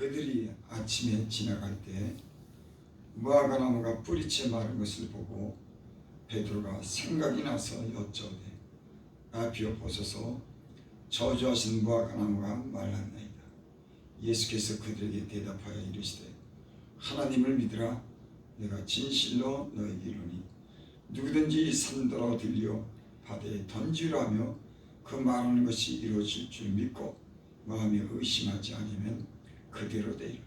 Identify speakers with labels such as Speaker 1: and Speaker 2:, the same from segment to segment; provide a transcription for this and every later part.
Speaker 1: 그들이 아침에 지나갈 때 무화과 나무가 뿌리채 마른 것을 보고 베드로가 생각이 나서 여쭤오되 라피오 보소서 저주하신 무화과 나무가 말랐나이다. 예수께서 그들에게 대답하여 이르시되 하나님을 믿으라. 내가 진실로 너에게 이르노니 누구든지 산더러 들려 바다에 던지라 하며 그 말하는 것이 이루어질 줄 믿고 마음에 의심하지 않으면 그대로 되리라.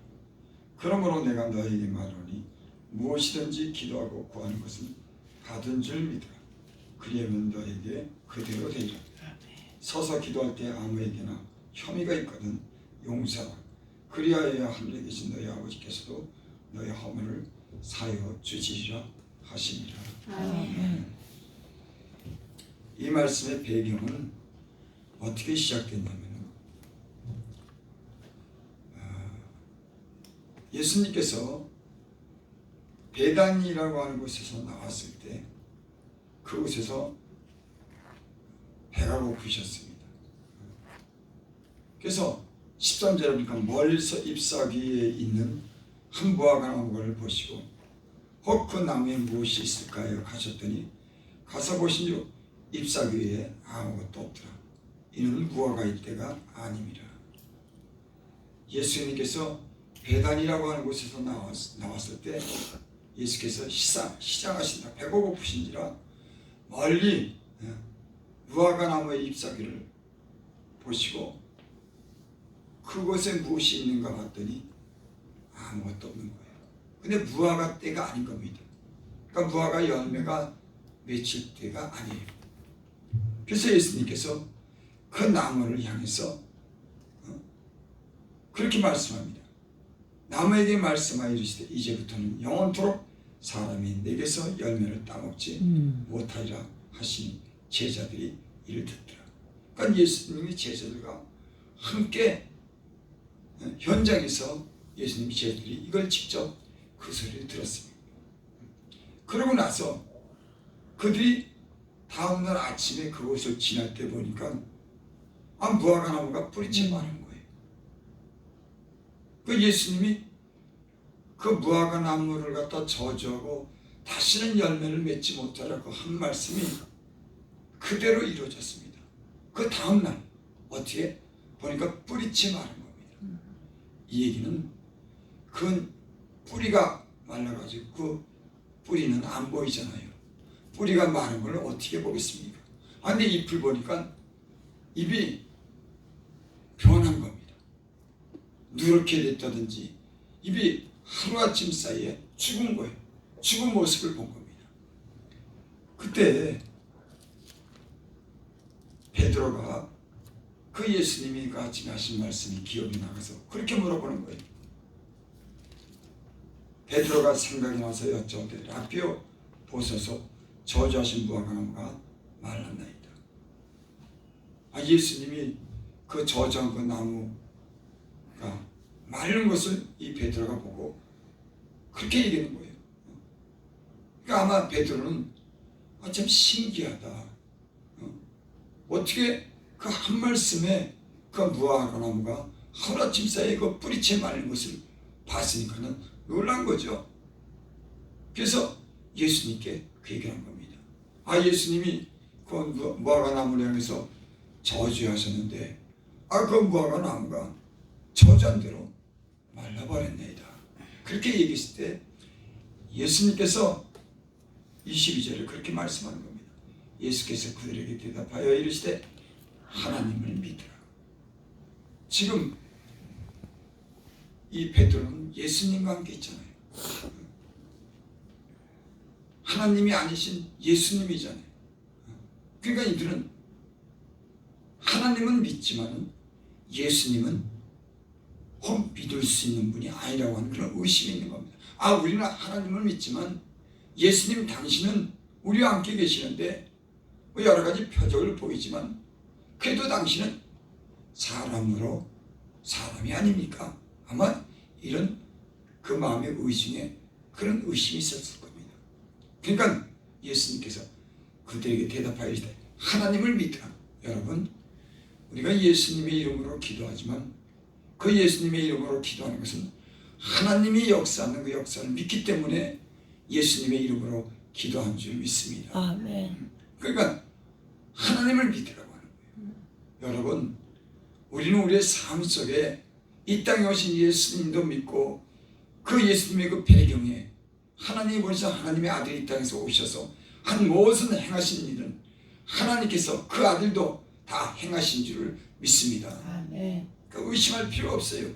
Speaker 1: 그러므로 내가 너에게 말하노니 무엇이든지 기도하고 구하는 것은 받은 줄 믿으라. 그리하면 너에게 그대로 되리라. 서서 기도할 때 아무에게나 혐의가 있거든 용서하라. 그리하여야 하늘에 계신 너희 아버지께서도 너희 허물을 사하여 주시리라 하시니라.
Speaker 2: 아멘.
Speaker 1: 이 말씀의 배경은 어떻게 시작됐냐면 예수님께서 베단이라고 하는 곳에서 나왔을 때 그곳에서 배가 고프셨습니다. 그래서 13절에 보니까 멀리서 잎사귀에 있는 한 무화과 나무를 보시고 혹 그 나무에 무엇이 있을까요? 하셨더니 가서 보시니 잎사귀 위에 아무것도 없더라. 이는 무화과일 때가 아님이라. 예수님께서 베단이라고 하는 곳에서 나왔을 때 예수께서 시장하신다. 배가 고프신지라 멀리 무화과 나무의 잎사귀를 보시고 그곳에 무엇이 있는가 봤더니 아무것도 없는 거예요. 근데 무화과 때가 아닌 겁니다. 그러니까 무화과 열매가 맺힐 때가 아니에요. 그래서 예수님께서 그 나무를 향해서 그렇게 말씀합니다. 나무에게 말씀하여 이르시되 이제부터는 영원토록 사람이 내게서 열매를 따먹지 못하리라 하시니 제자들이 이를 듣더라. 그러니까 예수님이 제자들과 함께 현장에서 예수님 제자들이 이걸 직접 그 소리를 들었습니다. 그러고 나서 그들이 다음날 아침에 그곳을 지날 때 보니까 무화과 나무가 뿌리채 마른 거예요. 그 예수님이 그 무화과 나무를 갖다 저주하고 다시는 열매를 맺지 못하라고 한 말씀이 그대로 이루어졌습니다. 그 다음날 어떻게 보니까 뿌리채 마른 겁니다. 이 얘기는 그 뿌리가 말라가지고 그 뿌리는 안 보이잖아요. 뿌리가 마른 걸 어떻게 보겠습니까? 근데 잎을 보니까 잎이 변한 겁니다. 누렇게 됐다든지 잎이 하루아침 사이에 죽은 거예요. 죽은 모습을 본 겁니다. 그때 베드로가 그 예수님이 그 아침에 하신 말씀이 기억이 나가서 그렇게 물어보는 거예요. 베드로가 생각이 나서 여쭤오되 라피오 보소서 저주하신 무화과 나무가 말랐나이다. 예수님이 그 저주한 그 나무가 마른 것을 이 베드로가 보고 그렇게 얘기하는 거예요. 그러니까 아마 베드로는 참 신기하다. 어떻게 그 한 말씀에 그 무화과 나무가 하루아침 사이에 그 뿌리채 마른 것을 봤으니까는 놀란 거죠. 그래서 예수님께 그 얘기를 한 겁니다. 예수님이 그 무화과 나무를 향해서 저주하셨는데 그 무화과 나무가 저주한 대로 말라버렸나이다. 그렇게 얘기했을 때 예수님께서 22절에 그렇게 말씀하는 겁니다. 예수께서 그들에게 대답하여 이르시되 하나님을 믿으라. 지금 이 베드로는 예수님과 함께 있잖아요. 하나님이 아니신 예수님이잖아요. 그러니까 이들은 하나님은 믿지만 예수님은 혹 믿을 수 있는 분이 아니라고 하는 그런 의심이 있는 겁니다. 우리는 하나님을 믿지만 예수님 당신은 우리와 함께 계시는데 여러 가지 표적을 보이지만 그래도 당신은 사람으로 사람이 아닙니까? 아마 이런 그 마음의 의중에 그런 의심이 있었을 겁니다. 그러니까 예수님께서 그들에게 대답하여 이르시되 하나님을 믿으라. 여러분, 우리가 예수님의 이름으로 기도하지만 그 예수님의 이름으로 기도하는 것은 하나님이 역사하는 그 역사를 믿기 때문에 예수님의 이름으로 기도하는 줄 믿습니다.
Speaker 2: 아멘.
Speaker 1: 그러니까 하나님을 믿으라고 하는 거예요. 여러분, 우리는 우리의 삶 속에 이 땅에 오신 예수님도 믿고 그 예수님의 그 배경에 하나님이 보내신 하나님의 아들이 이 땅에서 오셔서 한 모든 행하신 일은 하나님께서 그 아들도 다 행하신 줄을 믿습니다.
Speaker 2: 아멘.
Speaker 1: 그러니까 의심할 필요 없어요.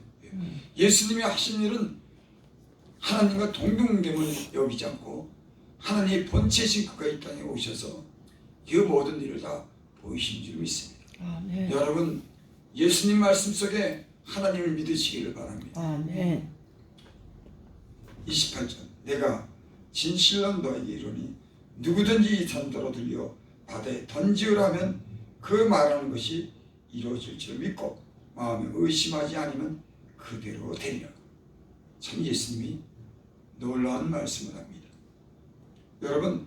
Speaker 1: 예수님이 하신 일은 하나님과 동등됨을 여기지 않고 하나님의 본체신 그가 이 땅에 오셔서 그 모든 일을 다 보이신 줄 믿습니다.
Speaker 2: 아멘.
Speaker 1: 여러분, 예수님 말씀 속에 하나님을 믿으시기를 바랍니다.
Speaker 2: 아멘.
Speaker 1: 28절 내가 진실로 너에게 이르니 누구든지 이 산더러 들려 바다에 던지으라면 그 말하는 것이 이루어질 줄 믿고 마음에 의심하지 않으면 그대로 되리라. 참 예수님이 놀라운 말씀을 합니다. 여러분,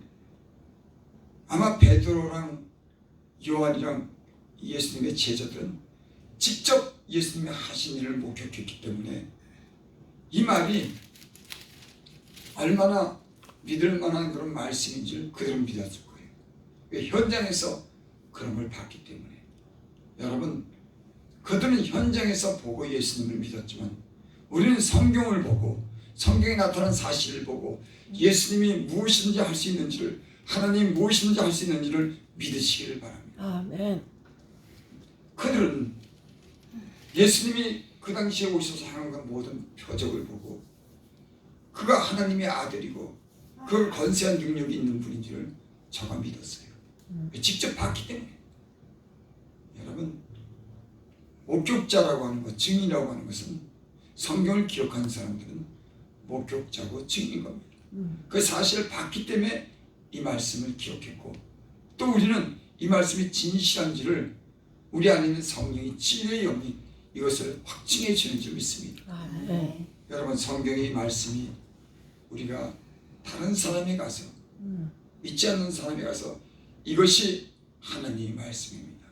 Speaker 1: 아마 베드로랑 요한이랑 예수님의 제자들은 직접 예수님이 하신 일을 목격했기 때문에 이 말이 얼마나 믿을 만한 그런 말씀인지를 그들은 믿었을 거예요. 왜? 현장에서 그런 걸 봤기 때문에. 여러분, 그들은 현장에서 보고 예수님을 믿었지만 우리는 성경을 보고 성경에 나타난 사실을 보고 예수님이 무엇이든지 할 수 있는지를, 하나님이 무엇이든지 할 수 있는지를 믿으시기를 바랍니다.
Speaker 2: 아멘.
Speaker 1: 그들은 예수님이 그 당시에 오셔서 행한 그 모든 표적을 보고 그가 하나님의 아들이고 그 권세한 능력이 있는 분인 줄을 저가 믿었어요. 직접 봤기 때문에. 여러분, 목격자라고 하는 것, 증인이라고 하는 것은 성경을 기억하는 사람들은 목격자고 증인인 겁니다. 그 사실을 봤기 때문에 이 말씀을 기억했고 또 우리는 이 말씀이 진실한지를 우리 안에 있는 성령이 진리의 영이 이것을 확증해 주는 줄 믿습니다.
Speaker 2: 아멘.
Speaker 1: 여러분, 성경의 말씀이 우리가 다른 사람에 가서 믿지 않는 사람에 가서 이것이 하나님의 말씀입니다.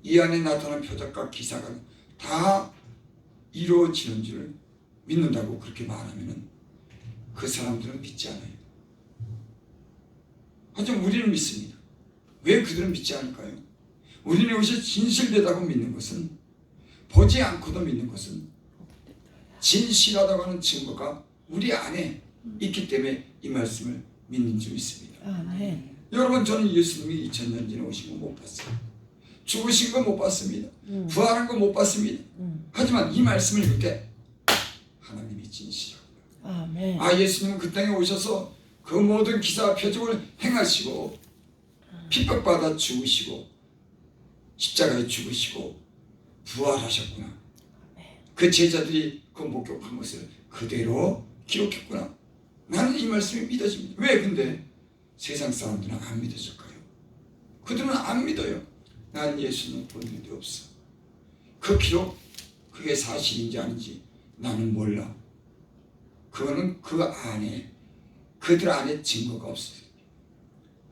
Speaker 1: 이 안에 나타난 표적과 기사가 다 이루어지는 줄 믿는다고 그렇게 말하면 그 사람들은 믿지 않아요. 하지만 우리는 믿습니다. 왜 그들은 믿지 않을까요? 우리는 이것이 진실되다고 믿는 것은, 보지 않고도 믿는 것은 진실하다고 하는 증거가 우리 안에 있기 때문에 이 말씀을 믿는 줄 믿습니다.
Speaker 2: 아멘.
Speaker 1: 여러분, 저는 예수님이 2000년 전에 오신 거 못 봤어요. 죽으신 거 못 봤습니다. 부활한 거 못 봤습니다. 하지만 이 말씀을 읽을 때 하나님이 진실하고,
Speaker 2: 아멘.
Speaker 1: 예수님은 그 땅에 오셔서 그 모든 기사와 표적을 행하시고 핍박받아 죽으시고 십자가에 죽으시고 부활하셨구나. 그 제자들이 그 목격한 것을 그대로 기록했구나. 나는 이 말씀이 믿어집니다. 왜 근데 세상 사람들은 안 믿어질까요? 그들은 안 믿어요. 난 예수님 본 일도 없어. 그 기록, 그게 사실인지 아닌지 나는 몰라. 그거는 그 안에, 그들 안에 증거가 없어요.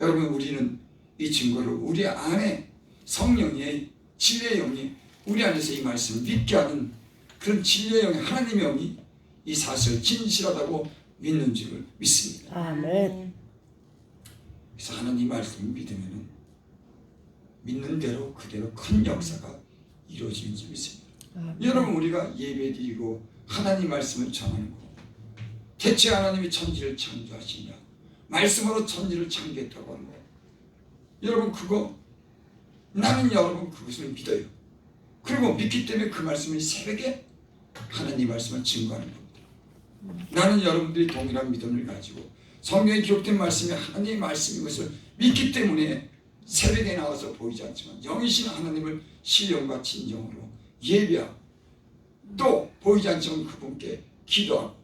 Speaker 1: 여러분, 우리는 이 증거를 우리 안에 성령의 진리의 영이 우리 안에서 이 말씀을 믿게 하는 그런 진리의 영이, 하나님의 영이 이 사실을 진실하다고 믿는 줄을 믿습니다.
Speaker 2: 아멘.
Speaker 1: 그래서 하나님 말씀을 믿으면 믿는 대로 그대로 큰 역사가 이루어지는 줄 믿습니다.
Speaker 2: 아멘.
Speaker 1: 여러분, 우리가 예배드리고 하나님 말씀을 전하는 거, 대체 하나님이 천지를 창조하시냐, 말씀으로 천지를 창조했다고 하는 거, 여러분, 그거 나는 여러분 그것을 믿어요. 그리고 믿기 때문에 그 말씀을 새벽에 하나님 말씀을 증거하는 겁니다. 나는 여러분들이 동일한 믿음을 가지고 성경에 기록된 말씀이 하나님의 말씀인 것을 믿기 때문에 새벽에 나와서 보이지 않지만 영이신 하나님을 신령과 진정으로 예배하고 또 보이지 않지만 그분께 기도하고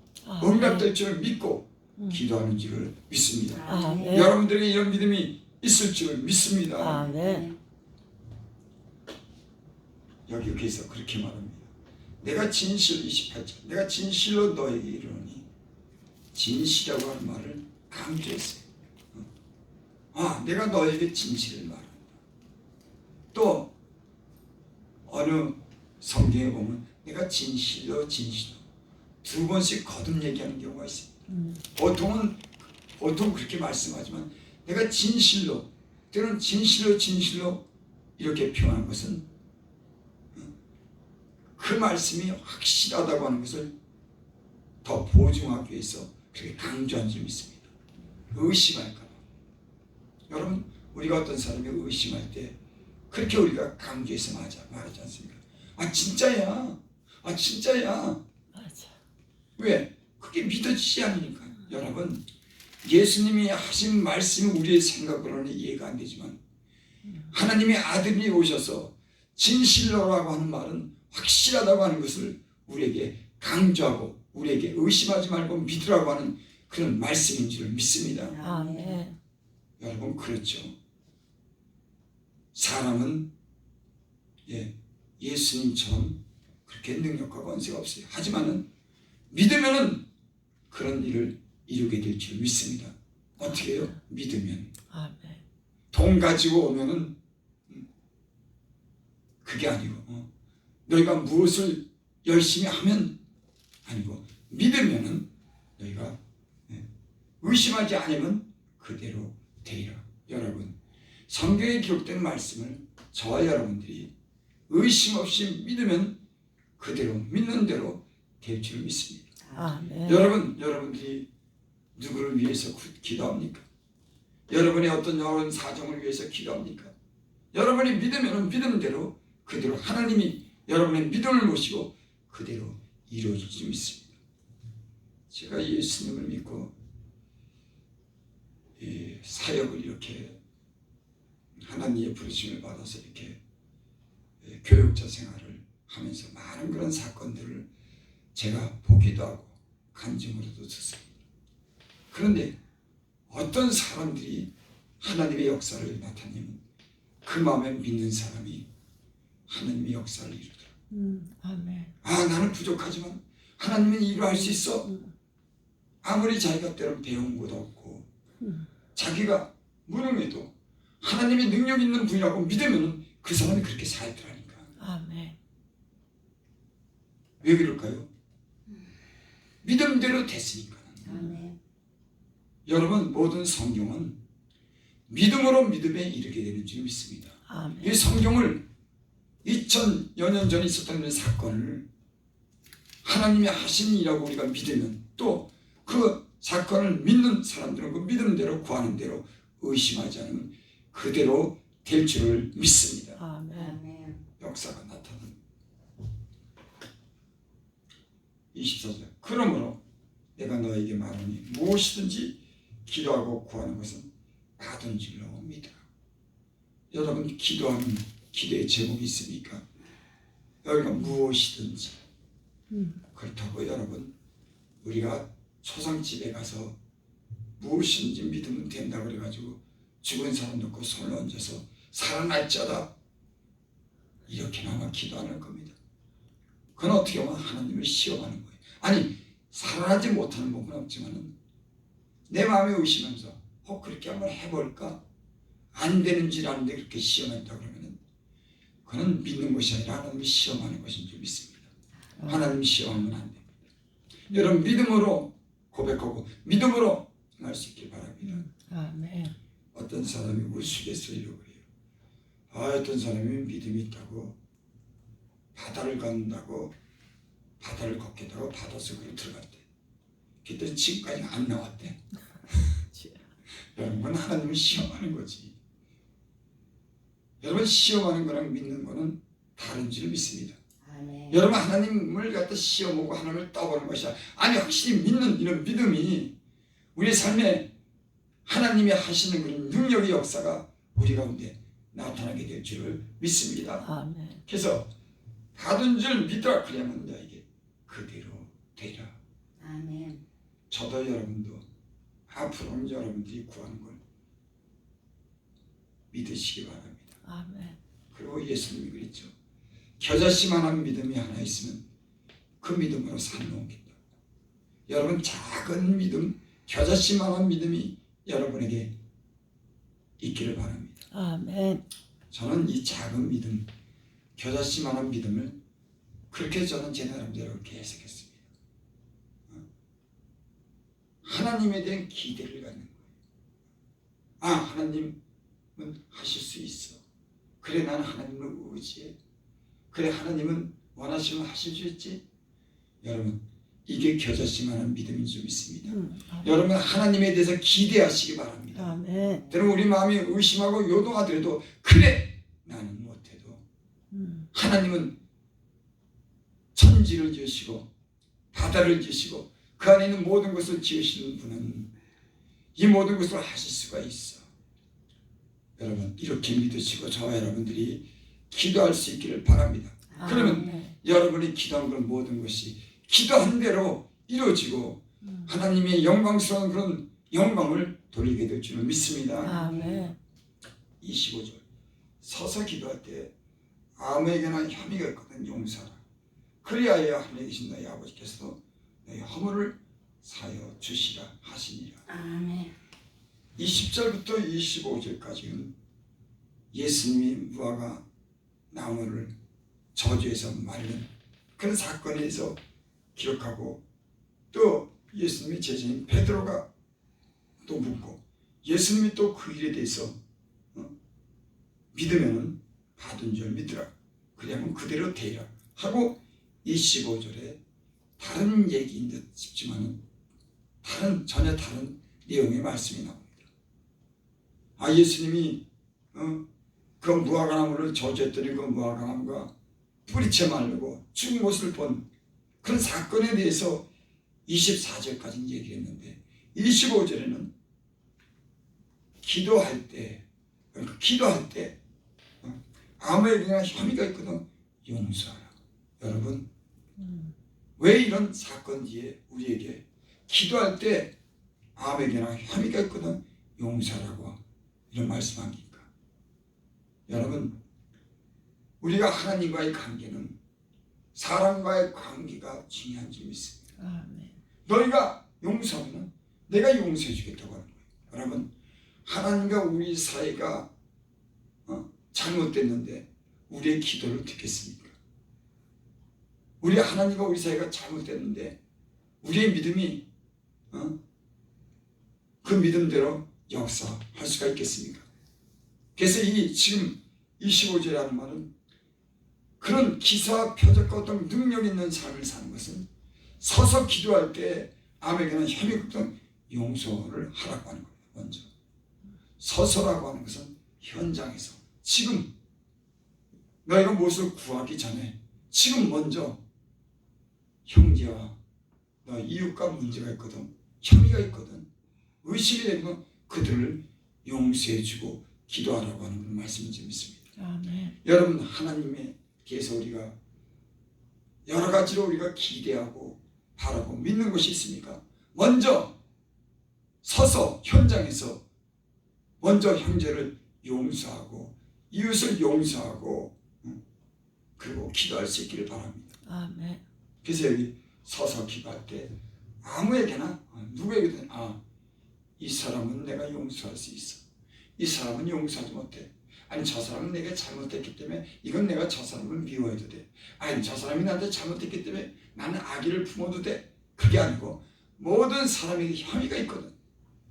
Speaker 1: 응답될 줄을 믿고 기도하는 줄을 믿습니다.
Speaker 2: 아멘.
Speaker 1: 여러분들에게 이런 믿음이 있을 줄을 믿습니다.
Speaker 2: 아멘.
Speaker 1: 여기서 그렇게 말합니다. 내가 진실, 28절, 내가 진실로 너에게 이르노니, 진실이라고 하는 말을 강조했어요. 내가 너에게 진실을 말한다. 또 어느 성경에 보면 내가 진실로 두 번씩 거듭 얘기하는 경우가 있습니다. 보통 그렇게 말씀하지만 내가 진실로 때로는 진실로 이렇게 표현한 것은 그 말씀이 확실하다고 하는 것을 더 보증하기 위해서 그렇게 강조한 줄 믿습니다. 의심할까 봐. 여러분, 우리가 어떤 사람이 의심할 때 그렇게 우리가 강조해서 말하지 않습니까? 진짜야.
Speaker 2: 맞아.
Speaker 1: 왜? 그게 믿어지지 않으니까. 여러분, 예수님이 하신 말씀이 우리의 생각으로는 이해가 안 되지만 하나님의 아들이 오셔서 진실로라고 하는 말은 확실하다고 하는 것을 우리에게 강조하고 우리에게 의심하지 말고 믿으라고 하는 그런 말씀인 줄 믿습니다.
Speaker 2: 아멘.
Speaker 1: 여러분, 그렇죠. 사람은 예수님처럼 그렇게 능력과 권세가 없어요. 하지만은 믿으면은 그런 일을 이루게 될 줄 믿습니다. 어떻게 해요? 믿으면.
Speaker 2: 아멘.
Speaker 1: 돈 가지고 오면은 그게 아니고 너희가 무엇을 열심히 하면 아니고 믿으면은 너희가 의심하지 않으면 그대로 되리라. 여러분, 성경에 기록된 말씀을 저와 여러분들이 의심 없이 믿으면 그대로 믿는 대로 될 줄 믿습니다.
Speaker 2: 아멘.
Speaker 1: 여러분들이 누구를 위해서 기도합니까? 여러분의 어떤 사정을 위해서 기도합니까? 여러분이 믿으면 믿음대로 그대로 하나님이 여러분의 믿음을 모시고 그대로 이루어질 줄 믿습니다. 제가 예수님을 믿고 사역을 이렇게 하나님의 부르심을 받아서 이렇게 교육자 생활을 하면서 많은 그런 사건들을 제가 보기도 하고 간증으로도 듣습니다. 그런데 어떤 사람들이 하나님의 역사를 나타내면 그 마음에 믿는 사람이 하나님의 역사를 이루더라.
Speaker 2: 아멘.
Speaker 1: 나는 부족하지만 하나님은 이루할 수 있어. 아무리 자기가 때론 배운 것도 없고 자기가 무능해도 하나님의 능력 있는 분이라고 믿으면 그 사람이 그렇게 살더라니까.
Speaker 2: 아멘.
Speaker 1: 왜 그럴까요? 믿음대로 됐으니까.
Speaker 3: 아멘.
Speaker 1: 여러분, 모든 성경은 믿음으로 믿음에 이르게 되는 줄 믿습니다.
Speaker 2: 아멘.
Speaker 1: 이 성경을 2000여 년 전에 있었던 사건을 하나님이 하신 일이라고 우리가 믿으면 또 그 사건을 믿는 사람들은 그 믿음대로 구하는 대로 의심하지 않으면 그대로 될 줄을 믿습니다.
Speaker 2: 아멘.
Speaker 3: 아멘.
Speaker 1: 역사가 나타납니다. 24절. 그러므로 내가 너에게 말하니 무엇이든지 기도하고 구하는 것은 받은 줄로 믿으라. 여러분, 기도하는 기도의 제목이 있습니까? 여기가 무엇이든지. 그렇다고 여러분, 우리가 초상집에 가서 무엇인지 믿으면 된다고 그래가지고 죽은 사람 놓고 손을 얹어서 살아날지어다 이렇게는 아마 기도 안 할 겁니다. 그건 어떻게 보면 하나님을 시험하는 거예요. 아니, 살아나지 못하는 부분은 없지만은 내 마음에 의심하면서 그렇게 한번 해볼까? 안 되는 줄 아는데 그렇게 시험한다 그러면은 그건 믿는 것이 아니라 하나님을 시험하는 것인 줄 믿습니다. 하나님 시험하면 안 됩니다. 여러분, 믿음으로 고백하고 믿음으로 할 수 있길 바랍니다.
Speaker 2: 아멘.
Speaker 1: 어떤 사람이 우스갯소리로 그래요. 어떤 사람이 믿음이 있다고 바다를 걷는다고 바다를 걷겠다고 바다 속으로 들어갔대. 그때 지금까지 안 나왔대. 여러분, 하나님을 시험하는 거지. 여러분, 시험하는 거랑 믿는 거는 다른 줄 믿습니다.
Speaker 3: 아멘.
Speaker 1: 여러분, 하나님을 갖다 시험하고 하나님을 떠보는 것이 아니 확실히 믿는 이런 믿음이 우리 삶에 하나님이 하시는 그런 능력의 역사가 우리 가운데 나타나게 될 줄을 믿습니다.
Speaker 2: 아멘.
Speaker 1: 그래서 받은 줄 믿으라 그러면 너에게 그대로 되리라.
Speaker 3: 아멘.
Speaker 1: 저도 여러분도 앞으로는 여러분들이 구하는 걸 믿으시기 바랍니다.
Speaker 2: 아멘.
Speaker 1: 그리고 예수님이 그랬죠. 겨자씨만한 믿음이 하나 있으면 그 믿음으로 산을 옮긴다. 여러분, 작은 믿음, 겨자씨만한 믿음이 여러분에게 있기를 바랍니다.
Speaker 2: 아멘.
Speaker 1: 저는 이 작은 믿음, 겨자씨만한 믿음을 그렇게 저는 제 나름대로 계속했습니다. 하나님에 대한 기대를 갖는 거예요. 아, 하나님은 하실 수 있어. 그래, 나는 하나님을 의지해. 그래, 하나님은 원하시면 하실 수 있지. 여러분, 이게 겨자씨만한 믿음인 줄 믿습니다. 여러분, 하나님에 대해서 기대하시기 바랍니다.
Speaker 2: 아멘.
Speaker 1: 때로 우리 마음이 의심하고 요동하더라도 그래, 나는 못해도 하나님은 천지를 지으시고 바다를 지으시고 그 안에 있는 모든 것을 지으시는 분은 이 모든 것을 하실 수가 있어. 여러분, 이렇게 믿으시고 저와 여러분들이 기도할 수 있기를 바랍니다. 그러면 여러분이 기도한 건 모든 것이 기도한 대로 이루어지고 하나님의 영광스러운 그런 영광을 돌리게 될 줄을 믿습니다.
Speaker 2: 아멘.
Speaker 1: 25절 서서 기도할 때 아무에게나 혐의가 있거든 용서하라. 그리하여 하늘에 계신 너희 아버지께서도 너희 허물을 사여 주시라 하시니라.
Speaker 3: 아멘.
Speaker 1: 20절부터 25절까지는 예수님이 무화과 나무를 저주해서 말린 그런 사건에 대해서 기록하고, 또 예수님의 제자인 베드로가 또 묻고 예수님이 또 그 일에 대해서 믿으면 받은 줄 믿으라, 그리하면 그대로 되리라 하고 25절에 다른 얘기인 듯 싶지만 전혀 다른 내용의 말씀이 나옵니다. 아, 예수님이 그 무화과나무를 저주했더니 그 무화과나무가 뿌리채 마르고 죽은 것을 본 그런 사건에 대해서 24절까지 얘기했는데 25절에는 기도할 때 아무에게나 혐의가 있거든 용서하라. 여러분, 왜 이런 사건 뒤에 우리에게 기도할 때 아무에게나 혐의가 있거든 용서하라고 이런 말씀합니까? 여러분, 우리가 하나님과의 관계는 사람과의 관계가 중요한 줄 믿습니다.
Speaker 2: 아멘.
Speaker 1: 너희가 용서하면 내가 용서해 주겠다고 하는 거예요. 여러분, 하나님과 우리 사이가 잘못됐는데 우리의 기도를 듣겠습니까? 우리 하나님과 우리 사이가 잘못됐는데 우리의 믿음이 그 믿음대로 역사할 수가 있겠습니까? 그래서 이 지금 25절이라는 말은 그런 기사 표적과 어떤 능력 있는 삶을 사는 것은 서서 기도할 때 아무에게나 혐의 없던 용서를 하라고 하는 거예요. 먼저 서서라고 하는 것은 현장에서 지금 너희가 무엇을 구하기 전에 지금 먼저 형제와 너 이웃과 문제가 있거든, 혐의가 있거든, 의심이 되면 그들을 용서해주고 기도하라고 하는 그런 말씀인지 믿습니다.
Speaker 2: 아멘.
Speaker 1: 여러분, 하나님께서 우리가 여러 가지로 우리가 기대하고 바라고 믿는 것이 있습니까? 먼저 서서 현장에서 먼저 형제를 용서하고 이웃을 용서하고 그리고 기도할 수 있기를 바랍니다.
Speaker 2: 아멘.
Speaker 1: 그래서 여기 서서 기도할 때 아무에게나 누구에게든 이 사람은 내가 용서할 수 있어, 이 사람은 용서하지 못해, 아니 저 사람은 내가 잘못했기 때문에 이건 내가 저 사람을 미워해도 돼, 아니 저 사람이 나한테 잘못했기 때문에 나는 악의를 품어도 돼. 그게 아니고 모든 사람에게 혐의가 있거든.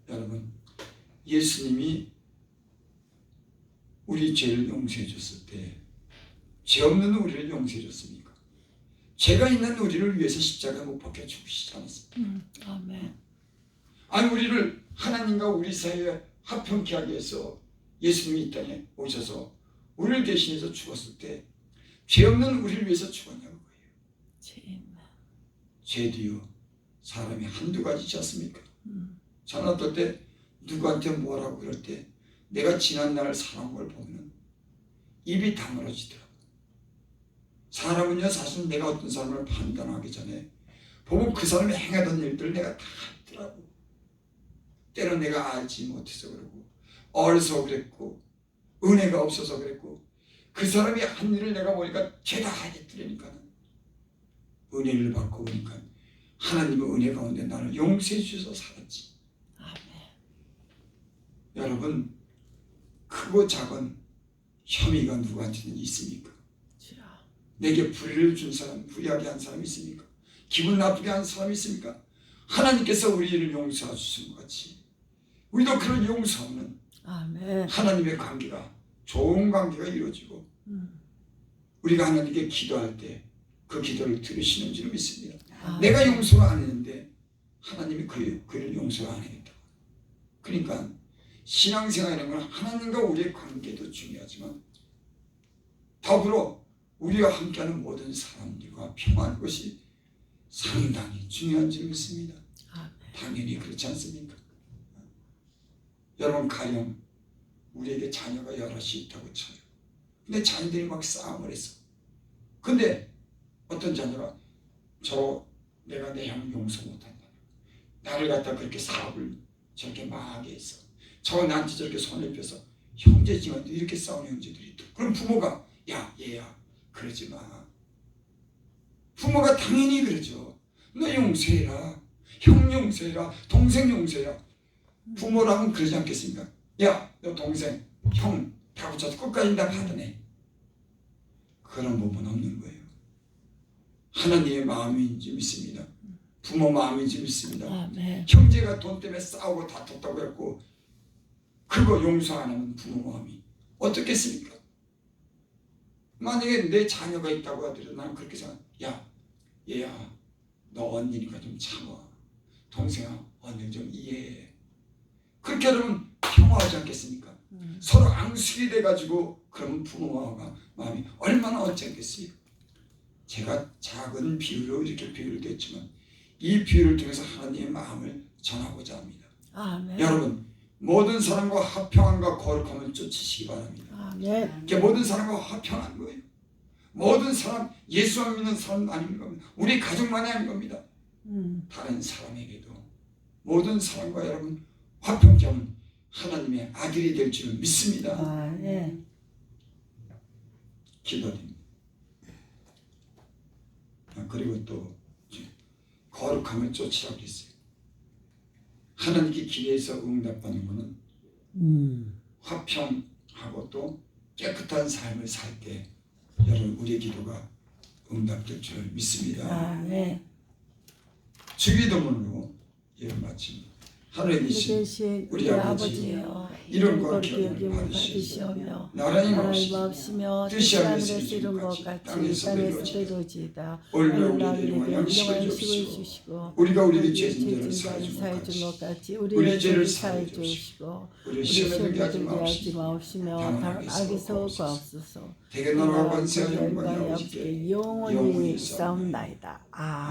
Speaker 1: 여러분, 예수님이 우리 죄를 용서해 줬을 때 죄 없는 우리를 용서해 줬습니까? 죄가 있는 우리를 위해서 십자가에 못 박혀 죽으시지 않았습니까?
Speaker 2: 아멘.
Speaker 1: 아니, 우리를 하나님과 우리 사이에 합평케 하기 위해서 예수님이 이 땅에 오셔서 우리를 대신해서 죽었을 때 죄 없는 우리를 위해서 죽었냐고 거예요. 죄도요, 사람이 한두 가지지 않습니까? 저는 어떨 때 누구한테 뭐라고 그럴 때 내가 지난 날 살아온 걸 보면 입이 다물어지더라고요. 사람은요, 사실 내가 어떤 사람을 판단하기 전에 보면 그 사람이 행하던 일들을 내가 다 알더라고. 때로 내가 알지 못해서 그러고 어려서 그랬고 은혜가 없어서 그랬고 그 사람이 한 일을 내가 보니까 죄다 하겠더라니까 은혜를 받고 보니까 하나님의 은혜 가운데 나를 용서해 주셔서 살았지.
Speaker 2: 아멘.
Speaker 1: 여러분, 크고 작은 혐의가 누구한테는 있습니까? 내게 불의를 준 사람, 불의하게 한 사람이 있습니까? 기분 나쁘게 한 사람이 있습니까? 하나님께서 우리를 용서해 주신 것 같이 우리도 그런 용서하면
Speaker 2: 아멘.
Speaker 1: 하나님의 관계가 좋은 관계가 이루어지고 우리가 하나님께 기도할 때 그 기도를 들으시는 줄 믿습니다. 내가 용서를 안 했는데 하나님이 그를 용서를 안 하겠다. 그러니까 신앙생활이라는 건 하나님과 우리의 관계도 중요하지만 더불어 우리와 함께하는 모든 사람들과 평화하는 것이 상당히 중요한 줄 믿습니다. 당연히 그렇지 않습니까? 여러분 가령 우리에게 자녀가 여럿이 있다고 쳐요. 근데 자녀들이 막 싸움을 했어. 근데 어떤 자녀가 내가 내 형 용서 못한다. 나를 갖다 그렇게 사업을 저렇게 망하게 했어. 나한테 저렇게 손을 펴서 형제지간도 이렇게 싸우는 형제들이 있다. 그럼 부모가 야 얘야 그러지 마. 부모가 당연히 그러죠. 너 용서해라. 형 용서해라. 동생 용서해라. 부모라면 그러지 않겠습니까? 야 너 동생 형 다 붙여서 끝까지 다 받아내. 그런 부분 없는 거예요. 하나님의 마음인지 믿습니다. 부모 마음인지 믿습니다.
Speaker 2: 아멘.
Speaker 1: 형제가 돈 때문에 싸우고 다퉜다고 했고 그거 용서 안 하면 부모 마음이 어떻겠습니까? 만약에 내 자녀가 있다고 하더라도 나는 그렇게 생각해. 야 얘야 너 언니니까 좀 참아. 동생아 언니 좀 이해해. 그렇게 하면 평화하지 않겠습니까? 서로 앙숙이 돼가지고 그러면 부모와 마음이 얼마나 어찌하겠어요. 제가 작은 비유로 이렇게 비유를 드렸지만 이 비유를 통해서 하나님의 마음을 전하고자 합니다.
Speaker 2: 아멘.
Speaker 1: 여러분 모든 사람과 화평함과 거룩함을 쫓으시기 바랍니다.
Speaker 2: 아멘.
Speaker 1: 이게 모든 사람과 화평한 거예요. 모든 사람 예수 안 믿는 사람 아닌 겁니다. 우리 가족만이 아닌 겁니다. 다른 사람에게도 모든 사람과 여러분 화평케 하면 하나님의 아들이 될 줄을 믿습니다.
Speaker 2: 아멘.
Speaker 1: 기도드립니다. 그리고 또 거룩함을 쫓으라고 했어요. 하나님께 기도해서 응답받는 것은 화평하고 또 깨끗한 삶을 살 때 여러분 우리의 기도가 응답될 줄 믿습니다.
Speaker 2: 아멘.
Speaker 1: 주기도문으로 이런 마칩니다. 하늘에 계신 우리 아버지여 이름과 기억을 받으시오며 나라의 마옵시며 뜻이 하늘에서 이룬 것 같이 땅에서도 이루어지이다. 오늘날 우리에게 영광을 주시고 우리가 우리에게 죄진 자를 사해 준 것 같이 우리의 죄를 사해 주시고 우리 시험에 들게 하지 마옵시며 다만 악에서 구하옵소서. 대개 나라와 권세와 영광이 아버지께 영원히 싸움나이다. 아멘.